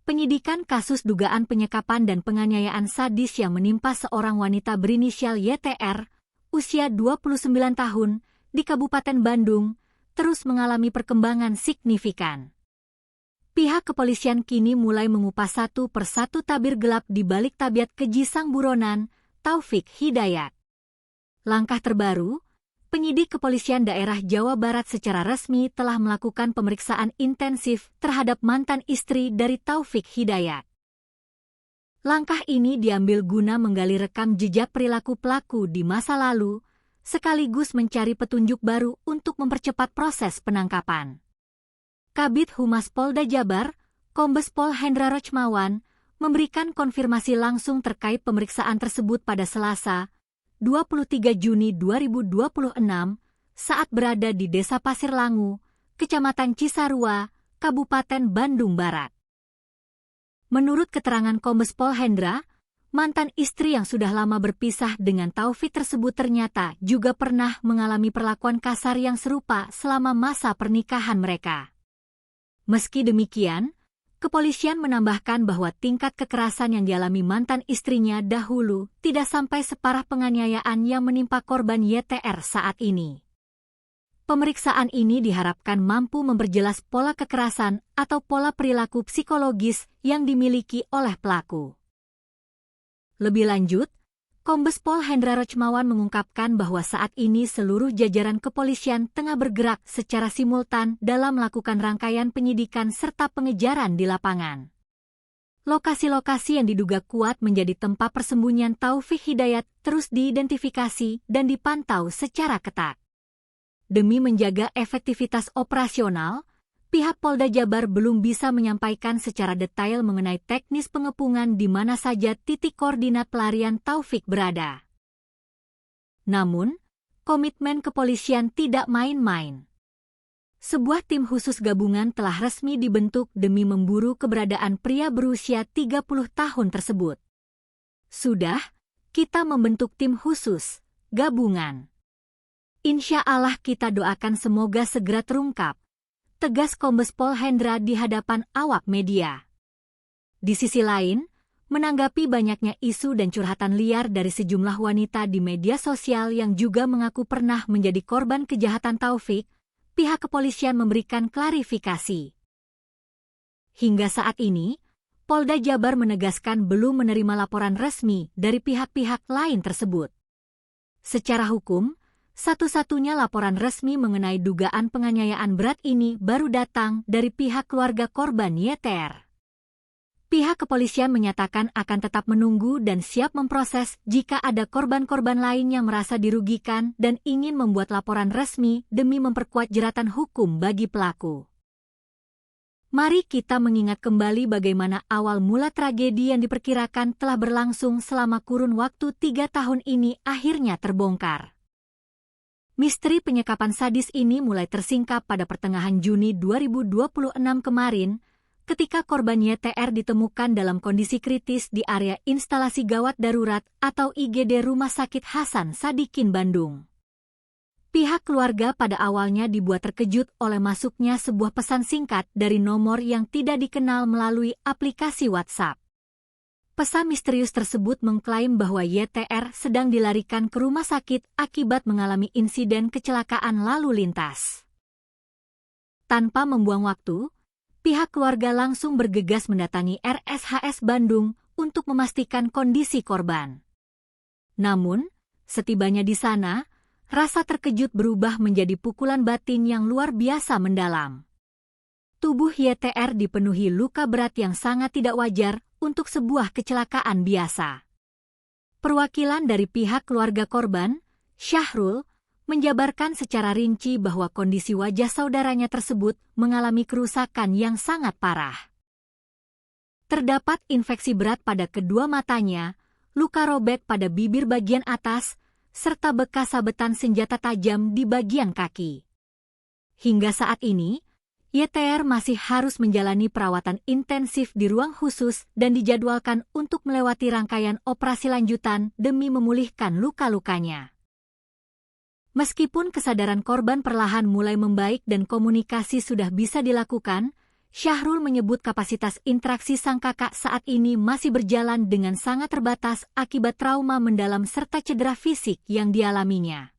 Penyidikan kasus dugaan penyekapan dan penganiayaan sadis yang menimpa seorang wanita berinisial YTR, usia 29 tahun, di Kabupaten Bandung, terus mengalami perkembangan signifikan. Pihak kepolisian kini mulai mengupas satu persatu tabir gelap di balik tabiat keji sang buronan, Taufik Hidayat. Langkah terbaru, penyidik kepolisian daerah Jawa Barat secara resmi telah melakukan pemeriksaan intensif terhadap mantan istri dari Taufik Hidayat. Langkah ini diambil guna menggali rekam jejak perilaku pelaku di masa lalu, sekaligus mencari petunjuk baru untuk mempercepat proses penangkapan. Kabid Humas Polda Jabar, Kombes Pol Hendra Rochmawan, memberikan konfirmasi langsung terkait pemeriksaan tersebut pada Selasa, 23 Juni 2026, saat berada di Desa Pasir Langu, Kecamatan Cisarua, Kabupaten Bandung Barat. Menurut keterangan Kombes Pol Hendra, mantan istri yang sudah lama berpisah dengan Taufik tersebut ternyata juga pernah mengalami perlakuan kasar yang serupa selama masa pernikahan mereka. Meski demikian, kepolisian menambahkan bahwa tingkat kekerasan yang dialami mantan istrinya dahulu tidak sampai separah penganiayaan yang menimpa korban YTR saat ini. Pemeriksaan ini diharapkan mampu memperjelas pola kekerasan atau pola perilaku psikologis yang dimiliki oleh pelaku. Lebih lanjut, Kombes Pol Hendra Rochmawan mengungkapkan bahwa saat ini seluruh jajaran kepolisian tengah bergerak secara simultan dalam melakukan rangkaian penyidikan serta pengejaran di lapangan. Lokasi-lokasi yang diduga kuat menjadi tempat persembunyian Taufik Hidayat terus diidentifikasi dan dipantau secara ketat. Demi menjaga efektivitas operasional, pihak Polda Jabar belum bisa menyampaikan secara detail mengenai teknis pengepungan di mana saja titik koordinat pelarian Taufik berada. Namun, komitmen kepolisian tidak main-main. Sebuah tim khusus gabungan telah resmi dibentuk demi memburu keberadaan pria berusia 30 tahun tersebut. Sudah, kita membentuk tim khusus, gabungan. Insya Allah kita doakan semoga segera terungkap, tegas Kombes Pol Hendra di hadapan awak media. Di sisi lain, menanggapi banyaknya isu dan curhatan liar dari sejumlah wanita di media sosial yang juga mengaku pernah menjadi korban kejahatan Taufik, pihak kepolisian memberikan klarifikasi. Hingga saat ini, Polda Jabar menegaskan belum menerima laporan resmi dari pihak-pihak lain tersebut. Secara hukum, satu-satunya laporan resmi mengenai dugaan penganiayaan berat ini baru datang dari pihak keluarga korban YTR. Pihak kepolisian menyatakan akan tetap menunggu dan siap memproses jika ada korban-korban lain yang merasa dirugikan dan ingin membuat laporan resmi demi memperkuat jeratan hukum bagi pelaku. Mari kita mengingat kembali bagaimana awal mula tragedi yang diperkirakan telah berlangsung selama kurun waktu 3 tahun ini akhirnya terbongkar. Misteri penyekapan sadis ini mulai tersingkap pada pertengahan Juni 2026 kemarin, ketika korban YTR ditemukan dalam kondisi kritis di area instalasi gawat darurat atau IGD Rumah Sakit Hasan Sadikin Bandung. Pihak keluarga pada awalnya dibuat terkejut oleh masuknya sebuah pesan singkat dari nomor yang tidak dikenal melalui aplikasi WhatsApp. Pesan misterius tersebut mengklaim bahwa YTR sedang dilarikan ke rumah sakit akibat mengalami insiden kecelakaan lalu lintas. Tanpa membuang waktu, pihak keluarga langsung bergegas mendatangi RSHS Bandung untuk memastikan kondisi korban. Namun, setibanya di sana, rasa terkejut berubah menjadi pukulan batin yang luar biasa mendalam. Tubuh YTR dipenuhi luka berat yang sangat tidak wajar untuk sebuah kecelakaan biasa. Perwakilan dari pihak keluarga korban, Syahrul, menjabarkan secara rinci bahwa kondisi wajah saudaranya tersebut mengalami kerusakan yang sangat parah. Terdapat infeksi berat pada kedua matanya, luka robek pada bibir bagian atas, serta bekas sabetan senjata tajam di bagian kaki. Hingga saat ini, YTR masih harus menjalani perawatan intensif di ruang khusus dan dijadwalkan untuk melewati rangkaian operasi lanjutan demi memulihkan luka-lukanya. Meskipun kesadaran korban perlahan mulai membaik dan komunikasi sudah bisa dilakukan, Syahrul menyebut kapasitas interaksi sang kakak saat ini masih berjalan dengan sangat terbatas akibat trauma mendalam serta cedera fisik yang dialaminya.